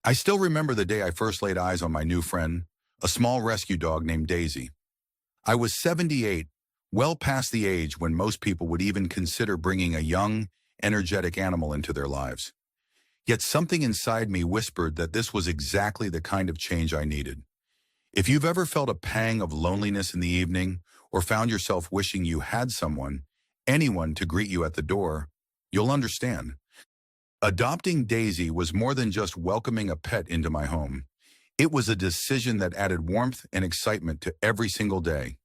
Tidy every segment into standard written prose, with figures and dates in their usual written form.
I still remember the day I first laid eyes on my new friend, a small rescue dog named Daisy. I was 78, well past the age when most people would even consider bringing a young, energetic animal into their lives. Yet something inside me whispered that this was exactly the kind of change I needed. If you've ever felt a pang of loneliness in the evening or found yourself wishing you had someone, anyone to greet you at the door, you'll understand. Adopting Daisy was more than just welcoming a pet into my home. It was a decision that added warmth and excitement to every single day.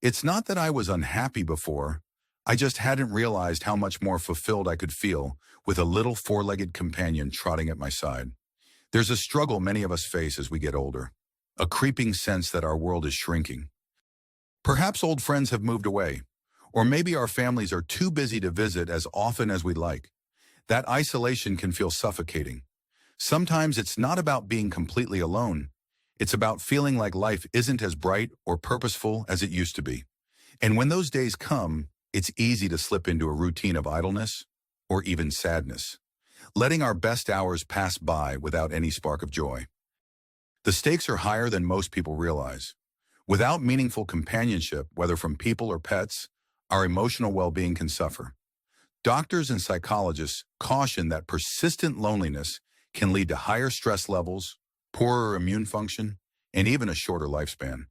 It's not that I was unhappy before. I just hadn't realized how much more fulfilled I could feel with a little four-legged companion trotting at my side. There's a struggle many of us face as we get older, a creeping sense that our world is shrinking. Perhaps old friends have moved away, or maybe our families are too busy to visit as often as we'd like. That isolation can feel suffocating. Sometimes it's not about being completely alone. It's about feeling like life isn't as bright or purposeful as it used to be. And when those days come, it's easy to slip into a routine of idleness or even sadness, letting our best hours pass by without any spark of joy. The stakes are higher than most people realize. Without meaningful companionship, whether from people or pets, our emotional well-being can suffer. Doctors and psychologists caution that persistent loneliness can lead to higher stress levels, poorer immune function, and even a shorter lifespan.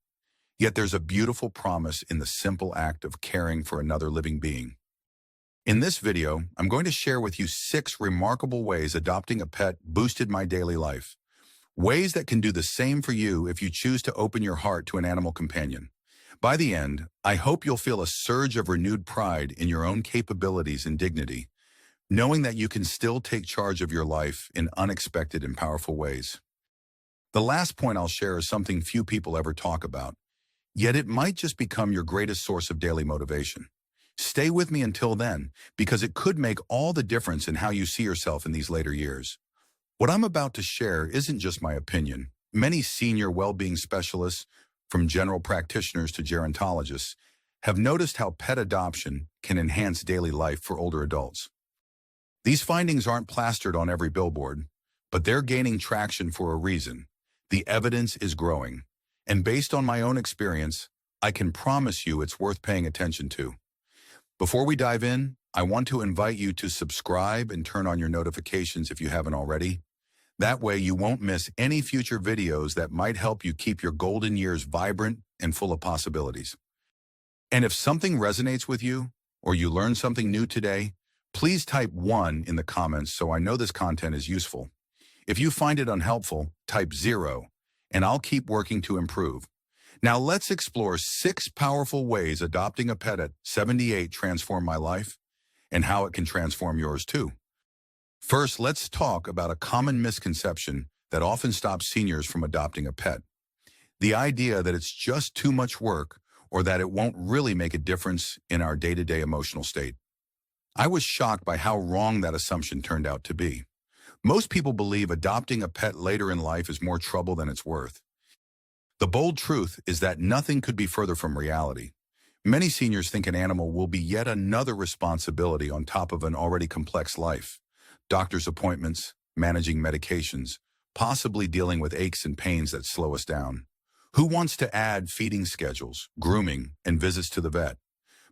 Yet there's a beautiful promise in the simple act of caring for another living being. In this video, I'm going to share with you 6 remarkable ways adopting a pet boosted my daily life. Ways that can do the same for you if you choose to open your heart to an animal companion. By the end, I hope you'll feel a surge of renewed pride in your own capabilities and dignity, knowing that you can still take charge of your life in unexpected and powerful ways. The last point I'll share is something few people ever talk about, yet it might just become your greatest source of daily motivation. Stay with me until then, because it could make all the difference in how you see yourself in these later years. What I'm about to share isn't just my opinion. Many senior well-being specialists, from general practitioners to gerontologists, have noticed how pet adoption can enhance daily life for older adults. These findings aren't plastered on every billboard, but they're gaining traction for a reason. The evidence is growing, and based on my own experience, I can promise you it's worth paying attention to. Before we dive in, I want to invite you to subscribe and turn on your notifications if you haven't already. That way you won't miss any future videos that might help you keep your golden years vibrant and full of possibilities. And if something resonates with you, or you learned something new today, please type 1 in the comments so I know this content is useful. If you find it unhelpful, type 0, and I'll keep working to improve. Now let's explore 6 powerful ways adopting a pet at 78 transformed my life, and how it can transform yours too. First, let's talk about a common misconception that often stops seniors from adopting a pet. The idea that it's just too much work or that it won't really make a difference in our day-to-day emotional state. I was shocked by how wrong that assumption turned out to be. Most people believe adopting a pet later in life is more trouble than it's worth. The bold truth is that nothing could be further from reality. Many seniors think an animal will be yet another responsibility on top of an already complex life. Doctor's appointments, managing medications, possibly dealing with aches and pains that slow us down. Who wants to add feeding schedules, grooming, and visits to the vet?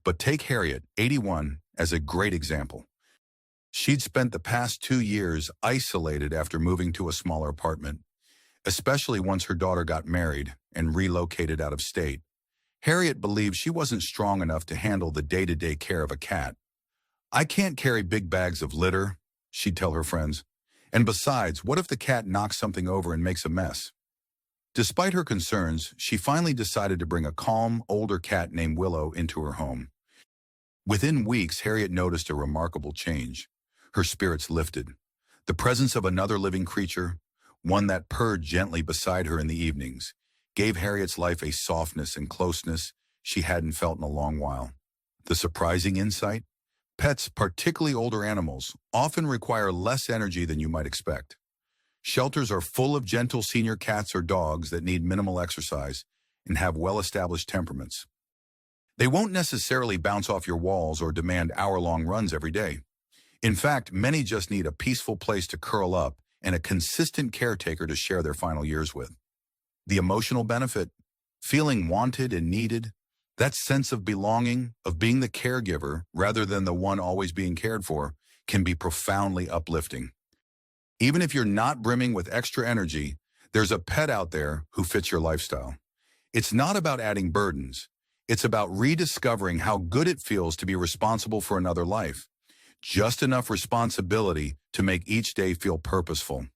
But take Harriet, 81, as a great example. She'd spent the past 2 years isolated after moving to a smaller apartment, especially once her daughter got married and relocated out of state. Harriet believed she wasn't strong enough to handle the day-to-day care of a cat. "I can't carry big bags of litter," she'd tell her friends. "And besides, what if the cat knocks something over and makes a mess?" Despite her concerns, she finally decided to bring a calm, older cat named Willow into her home. Within weeks, Harriet noticed a remarkable change. Her spirits lifted. The presence of another living creature, one that purred gently beside her in the evenings, gave Harriet's life a softness and closeness she hadn't felt in a long while. The surprising insight? Pets, particularly older animals, often require less energy than you might expect. Shelters are full of gentle senior cats or dogs that need minimal exercise and have well-established temperaments. They won't necessarily bounce off your walls or demand hour-long runs every day. In fact, many just need a peaceful place to curl up and a consistent caretaker to share their final years with. The emotional benefit, feeling wanted and needed, that sense of belonging, of being the caregiver rather than the one always being cared for, can be profoundly uplifting. Even if you're not brimming with extra energy, there's a pet out there who fits your lifestyle. It's not about adding burdens. It's about rediscovering how good it feels to be responsible for another life. Just enough responsibility to make each day feel purposeful.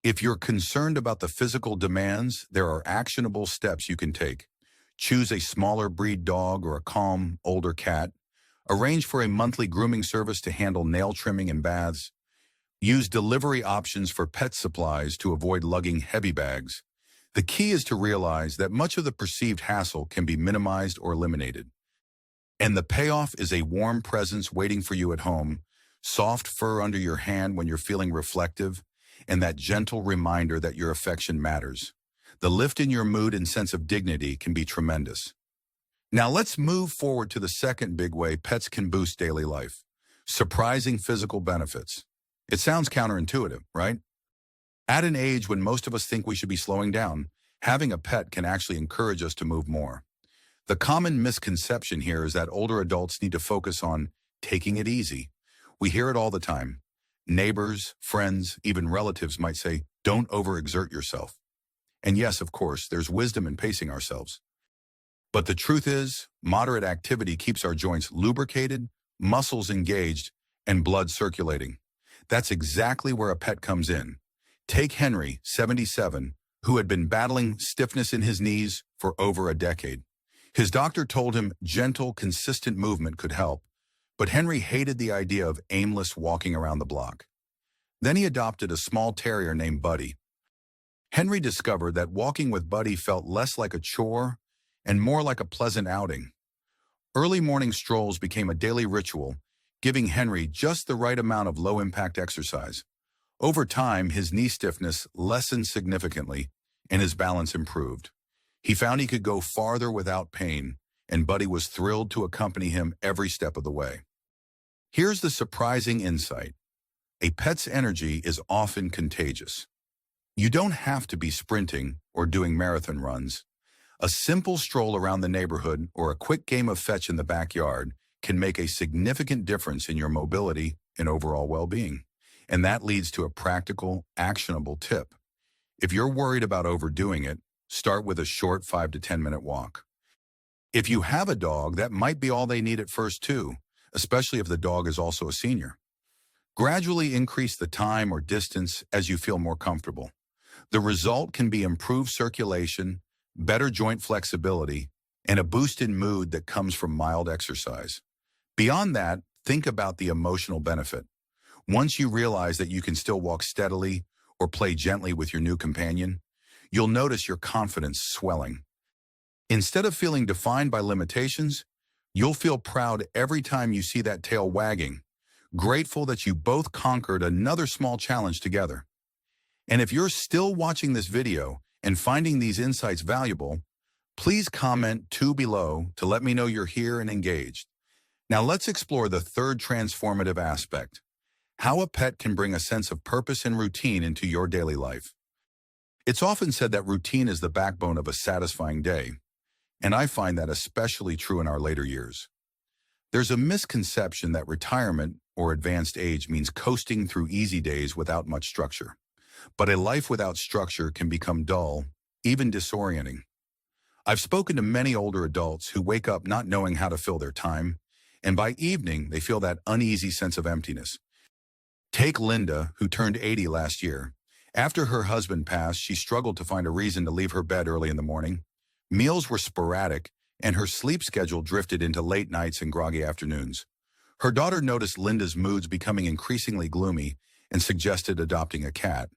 If you're concerned about the physical demands, there are actionable steps you can take. Choose a smaller breed dog or a calm, older cat. Arrange for a monthly grooming service to handle nail trimming and baths. Use delivery options for pet supplies to avoid lugging heavy bags. The key is to realize that much of the perceived hassle can be minimized or eliminated. And the payoff is a warm presence waiting for you at home, soft fur under your hand when you're feeling reflective, and that gentle reminder that your affection matters. The lift in your mood and sense of dignity can be tremendous. Now let's move forward to the second big way pets can boost daily life: surprising physical benefits. It sounds counterintuitive, right? At an age when most of us think we should be slowing down, having a pet can actually encourage us to move more. The common misconception here is that older adults need to focus on taking it easy. We hear it all the time. Neighbors, friends, even relatives might say, "Don't overexert yourself." And yes, of course, there's wisdom in pacing ourselves. But the truth is, moderate activity keeps our joints lubricated, muscles engaged, and blood circulating. That's exactly where a pet comes in. Take Henry, 77, who had been battling stiffness in his knees for over a decade. His doctor told him gentle, consistent movement could help, but Henry hated the idea of aimless walking around the block. Then he adopted a small terrier named Buddy. Henry discovered that walking with Buddy felt less like a chore and more like a pleasant outing. Early morning strolls became a daily ritual, giving Henry just the right amount of low-impact exercise. Over time, his knee stiffness lessened significantly, and his balance improved. He found he could go farther without pain, and Buddy was thrilled to accompany him every step of the way. Here's the surprising insight. A pet's energy is often contagious. You don't have to be sprinting or doing marathon runs. A simple stroll around the neighborhood or a quick game of fetch in the backyard can make a significant difference in your mobility and overall well-being. And that leads to a practical, actionable tip. If you're worried about overdoing it, start with a short 5 to 10-minute walk. If you have a dog, that might be all they need at first too, especially if the dog is also a senior. Gradually increase the time or distance as you feel more comfortable. The result can be improved circulation, better joint flexibility, and a boost in mood that comes from mild exercise. Beyond that, think about the emotional benefit. Once you realize that you can still walk steadily or play gently with your new companion, you'll notice your confidence swelling. Instead of feeling defined by limitations, you'll feel proud every time you see that tail wagging, grateful that you both conquered another small challenge together. And if you're still watching this video and finding these insights valuable, please comment below to let me know you're here and engaged. Now let's explore the third transformative aspect: how a pet can bring a sense of purpose and routine into your daily life. It's often said that routine is the backbone of a satisfying day, and I find that especially true in our later years. There's a misconception that retirement or advanced age means coasting through easy days without much structure. But a life without structure can become dull, even disorienting. I've spoken to many older adults who wake up not knowing how to fill their time, and by evening they feel that uneasy sense of emptiness. Take Linda, who turned 80 last year. After her husband passed, she struggled to find a reason to leave her bed early in the morning. Meals were sporadic, and her sleep schedule drifted into late nights and groggy afternoons. Her daughter noticed Linda's moods becoming increasingly gloomy and suggested adopting a cat.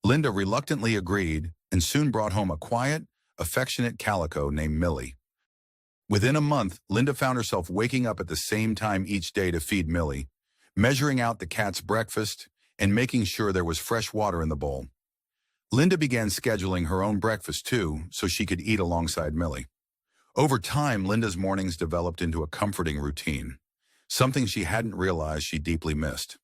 Linda reluctantly agreed and soon brought home a quiet, affectionate calico named Millie. Within a month, Linda found herself waking up at the same time each day to feed Millie, measuring out the cat's breakfast, and making sure there was fresh water in the bowl. Linda began scheduling her own breakfast too, so she could eat alongside Millie. Over time, Linda's mornings developed into a comforting routine, something she hadn't realized she deeply missed.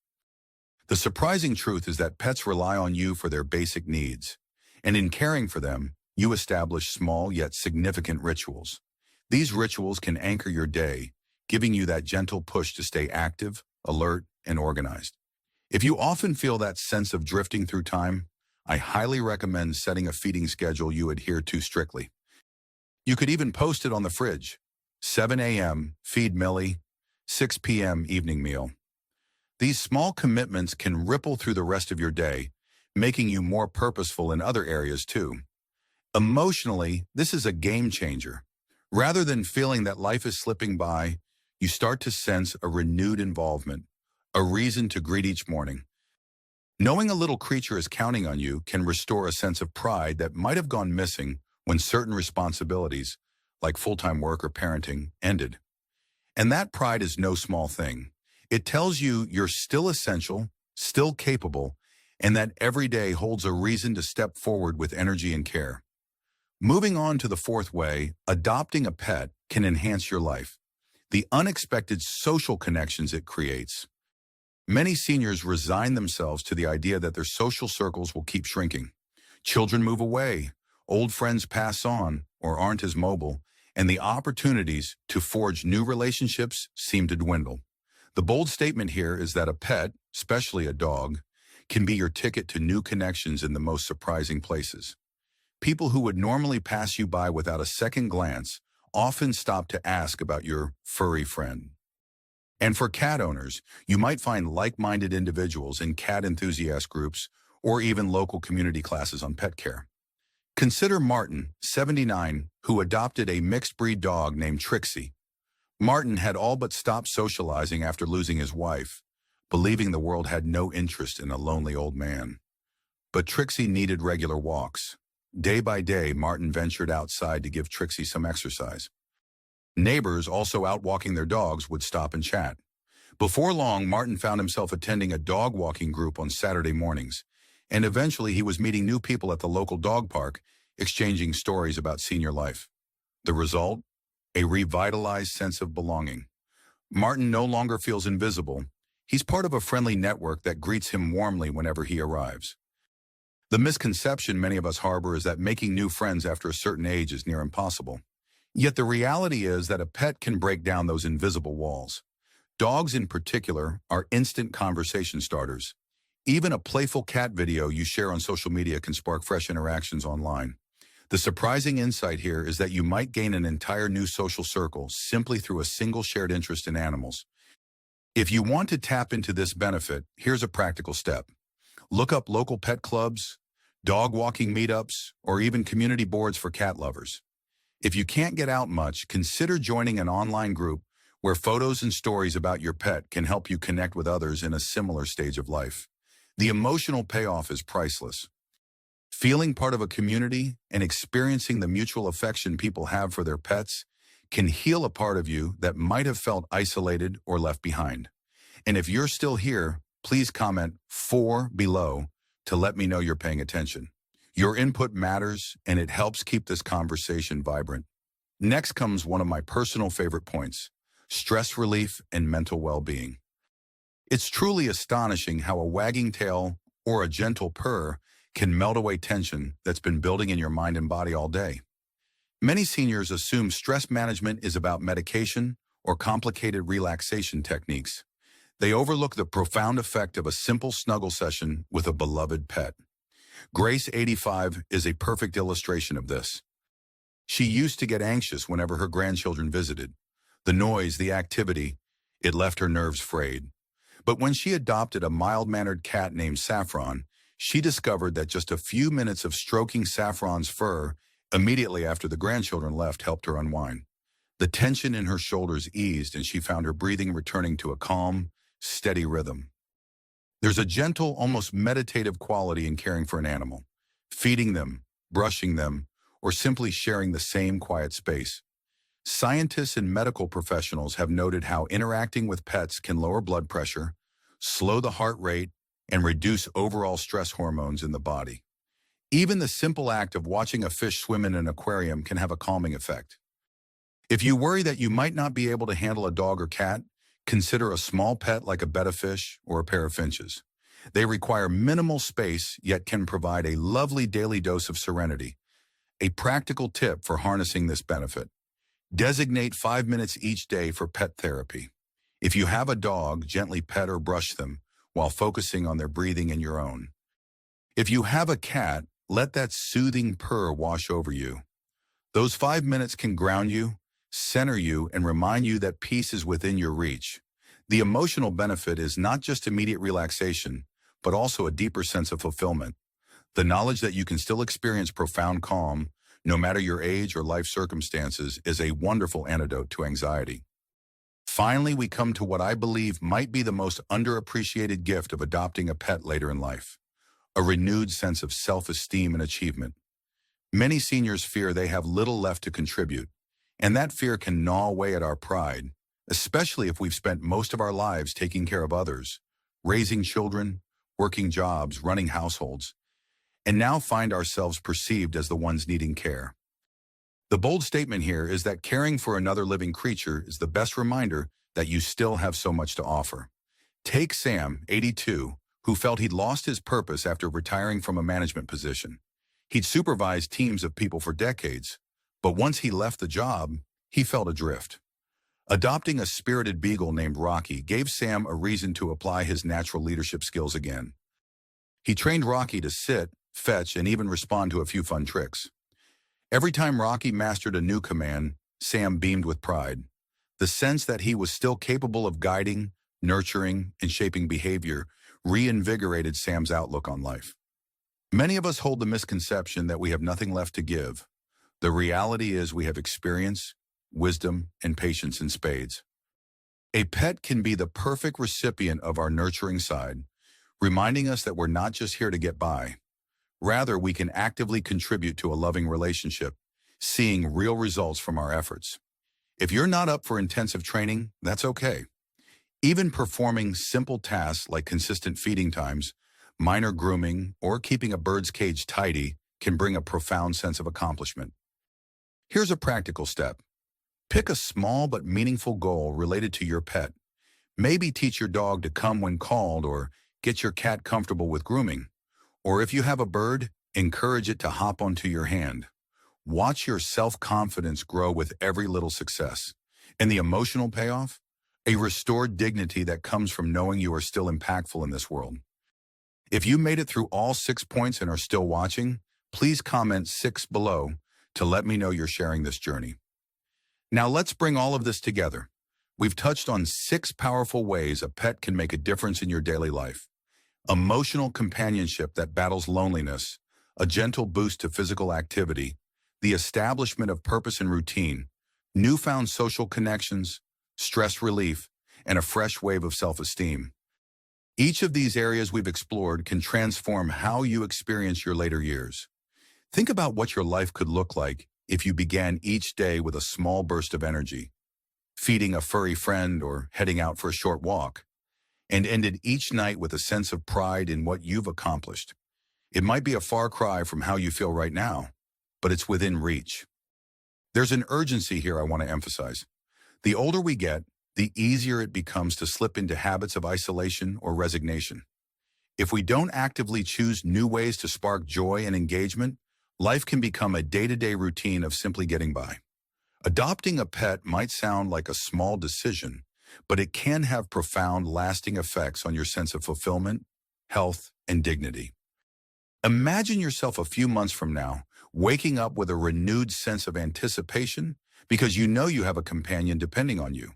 The surprising truth is that pets rely on you for their basic needs, and in caring for them, you establish small yet significant rituals. These rituals can anchor your day, giving you that gentle push to stay active, alert, and organized. If you often feel that sense of drifting through time, I highly recommend setting a feeding schedule you adhere to strictly. You could even post it on the fridge. 7 a.m., feed Millie, 6 p.m., evening meal. These small commitments can ripple through the rest of your day, making you more purposeful in other areas too. Emotionally, this is a game changer. Rather than feeling that life is slipping by, you start to sense a renewed involvement, a reason to greet each morning. Knowing a little creature is counting on you can restore a sense of pride that might have gone missing when certain responsibilities, like full-time work or parenting, ended. And that pride is no small thing. It tells you you're still essential, still capable, and that every day holds a reason to step forward with energy and care. Moving on to the fourth way, adopting a pet can enhance your life. The unexpected social connections it creates. Many seniors resign themselves to the idea that their social circles will keep shrinking. Children move away, old friends pass on or aren't as mobile, and the opportunities to forge new relationships seem to dwindle. The bold statement here is that a pet, especially a dog, can be your ticket to new connections in the most surprising places. People who would normally pass you by without a second glance often stop to ask about your furry friend. And for cat owners, you might find like-minded individuals in cat enthusiast groups or even local community classes on pet care. Consider Martin, 79, who adopted a mixed-breed dog named Trixie. Martin had all but stopped socializing after losing his wife, believing the world had no interest in a lonely old man. But Trixie needed regular walks. Day by day, Martin ventured outside to give Trixie some exercise. Neighbors, also out walking their dogs, would stop and chat. Before long, Martin found himself attending a dog walking group on Saturday mornings, and eventually he was meeting new people at the local dog park, exchanging stories about senior life. The result? A revitalized sense of belonging. Martin no longer feels invisible. He's part of a friendly network that greets him warmly whenever he arrives. The misconception many of us harbor is that making new friends after a certain age is near impossible. Yet the reality is that a pet can break down those invisible walls. Dogs in particular are instant conversation starters. Even a playful cat video you share on social media can spark fresh interactions online. The surprising insight here is that you might gain an entire new social circle simply through a single shared interest in animals. If you want to tap into this benefit, here's a practical step. Look up local pet clubs, dog walking meetups, or even community boards for cat lovers. If you can't get out much, consider joining an online group where photos and stories about your pet can help you connect with others in a similar stage of life. The emotional payoff is priceless. Feeling part of a community and experiencing the mutual affection people have for their pets can heal a part of you that might have felt isolated or left behind. And if you're still here, please comment 4 below to let me know you're paying attention. Your input matters, and it helps keep this conversation vibrant. Next comes one of my personal favorite points: stress relief and mental well-being. It's truly astonishing how a wagging tail or a gentle purr can melt away tension that's been building in your mind and body all day. Many seniors assume stress management is about medication or complicated relaxation techniques. They overlook the profound effect of a simple snuggle session with a beloved pet. Grace, 85, is a perfect illustration of this. She used to get anxious whenever her grandchildren visited. The noise, the activity, it left her nerves frayed. But when she adopted a mild-mannered cat named Saffron, she discovered that just a few minutes of stroking Saffron's fur immediately after the grandchildren left helped her unwind. The tension in her shoulders eased, and she found her breathing returning to a calm, steady rhythm. There's a gentle, almost meditative quality in caring for an animal, feeding them, brushing them, or simply sharing the same quiet space. Scientists and medical professionals have noted how interacting with pets can lower blood pressure, slow the heart rate, and reduce overall stress hormones in the body. Even the simple act of watching a fish swim in an aquarium can have a calming effect. If you worry that you might not be able to handle a dog or cat, consider a small pet like a betta fish or a pair of finches. They require minimal space, yet can provide a lovely daily dose of serenity. A practical tip for harnessing this benefit: designate 5 minutes each day for pet therapy. If you have a dog, gently pet or brush them while focusing on their breathing and your own. If you have a cat, let that soothing purr wash over you. Those 5 minutes can ground you, center you, and remind you that peace is within your reach. The emotional benefit is not just immediate relaxation, but also a deeper sense of fulfillment. The knowledge that you can still experience profound calm, no matter your age or life circumstances, is a wonderful antidote to anxiety. Finally, we come to what I believe might be the most underappreciated gift of adopting a pet later in life: a renewed sense of self-esteem and achievement. Many seniors fear they have little left to contribute, and that fear can gnaw away at our pride, especially if we've spent most of our lives taking care of others, raising children, working jobs, running households, and now find ourselves perceived as the ones needing care. The bold statement here is that caring for another living creature is the best reminder that you still have so much to offer. Take Sam, 82, who felt he'd lost his purpose after retiring from a management position. He'd supervised teams of people for decades, but once he left the job, he felt adrift. Adopting a spirited beagle named Rocky gave Sam a reason to apply his natural leadership skills again. He trained Rocky to sit, fetch, and even respond to a few fun tricks. Every time Rocky mastered a new command, Sam beamed with pride. The sense that he was still capable of guiding, nurturing, and shaping behavior reinvigorated Sam's outlook on life. Many of us hold the misconception that we have nothing left to give. The reality is we have experience, wisdom, and patience in spades. A pet can be the perfect recipient of our nurturing side, reminding us that we're not just here to get by. Rather, we can actively contribute to a loving relationship, seeing real results from our efforts. If you're not up for intensive training, that's okay. Even performing simple tasks like consistent feeding times, minor grooming, or keeping a bird's cage tidy can bring a profound sense of accomplishment. Here's a practical step. Pick a small but meaningful goal related to your pet. Maybe teach your dog to come when called, or get your cat comfortable with grooming. Or if you have a bird, encourage it to hop onto your hand. Watch your self-confidence grow with every little success. And the emotional payoff? A restored dignity that comes from knowing you are still impactful in this world. If you made it through all 6 points and are still watching, please comment 6 below to let me know you're sharing this journey. Now let's bring all of this together. We've touched on 6 powerful ways a pet can make a difference in your daily life. Emotional companionship that battles loneliness, a gentle boost to physical activity, the establishment of purpose and routine, newfound social connections, stress relief, and a fresh wave of self-esteem. Each of these areas we've explored can transform how you experience your later years. Think about what your life could look like if you began each day with a small burst of energy, feeding a furry friend or heading out for a short walk, and ended each night with a sense of pride in what you've accomplished. It might be a far cry from how you feel right now, but it's within reach. There's an urgency here I want to emphasize. The older we get, the easier it becomes to slip into habits of isolation or resignation. If we don't actively choose new ways to spark joy and engagement, life can become a day-to-day routine of simply getting by. Adopting a pet might sound like a small decision, but it can have profound, lasting effects on your sense of fulfillment, health, and dignity. Imagine yourself a few months from now, waking up with a renewed sense of anticipation because you know you have a companion depending on you.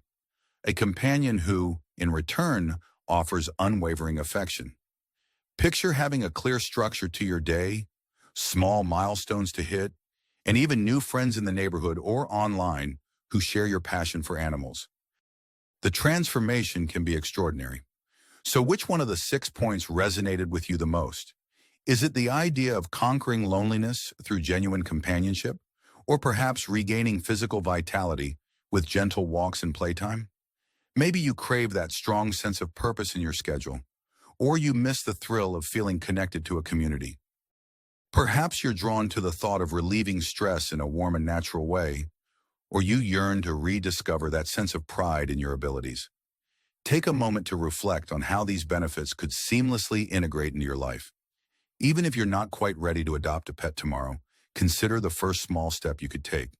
A companion who, in return, offers unwavering affection. Picture having a clear structure to your day, small milestones to hit, and even new friends in the neighborhood or online who share your passion for animals. The transformation can be extraordinary. So which one of the 6 points resonated with you the most? Is it the idea of conquering loneliness through genuine companionship, or perhaps regaining physical vitality with gentle walks and playtime? Maybe you crave that strong sense of purpose in your schedule, or you miss the thrill of feeling connected to a community. Perhaps you're drawn to the thought of relieving stress in a warm and natural way, or you yearn to rediscover that sense of pride in your abilities. Take a moment to reflect on how these benefits could seamlessly integrate into your life. Even if you're not quite ready to adopt a pet tomorrow, consider the first small step you could take,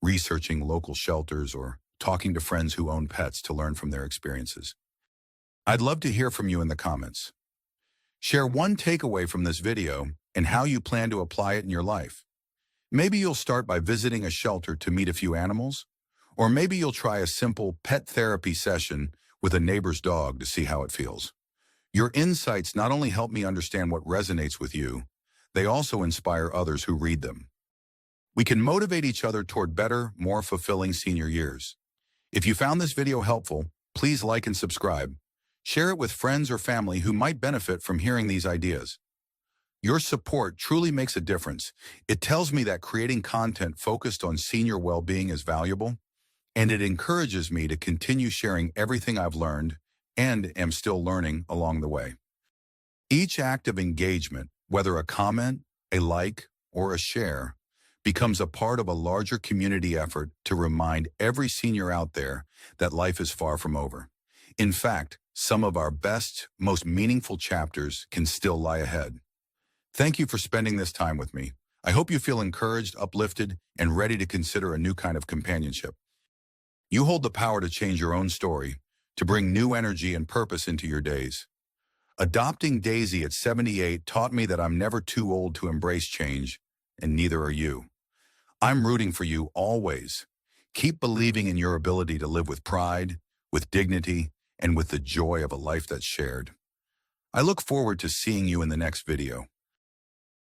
researching local shelters or talking to friends who own pets to learn from their experiences. I'd love to hear from you in the comments. Share one takeaway from this video and how you plan to apply it in your life. Maybe you'll start by visiting a shelter to meet a few animals, or maybe you'll try a simple pet therapy session with a neighbor's dog to see how it feels. Your insights not only help me understand what resonates with you, they also inspire others who read them. We can motivate each other toward better, more fulfilling senior years. If you found this video helpful, please like and subscribe. Share it with friends or family who might benefit from hearing these ideas. Your support truly makes a difference. It tells me that creating content focused on senior well-being is valuable, and it encourages me to continue sharing everything I've learned and am still learning along the way. Each act of engagement, whether a comment, a like, or a share, becomes a part of a larger community effort to remind every senior out there that life is far from over. In fact, some of our best, most meaningful chapters can still lie ahead. Thank you for spending this time with me. I hope you feel encouraged, uplifted, and ready to consider a new kind of companionship. You hold the power to change your own story, to bring new energy and purpose into your days. Adopting Daisy at 78 taught me that I'm never too old to embrace change, and neither are you. I'm rooting for you always. Keep believing in your ability to live with pride, with dignity, and with the joy of a life that's shared. I look forward to seeing you in the next video.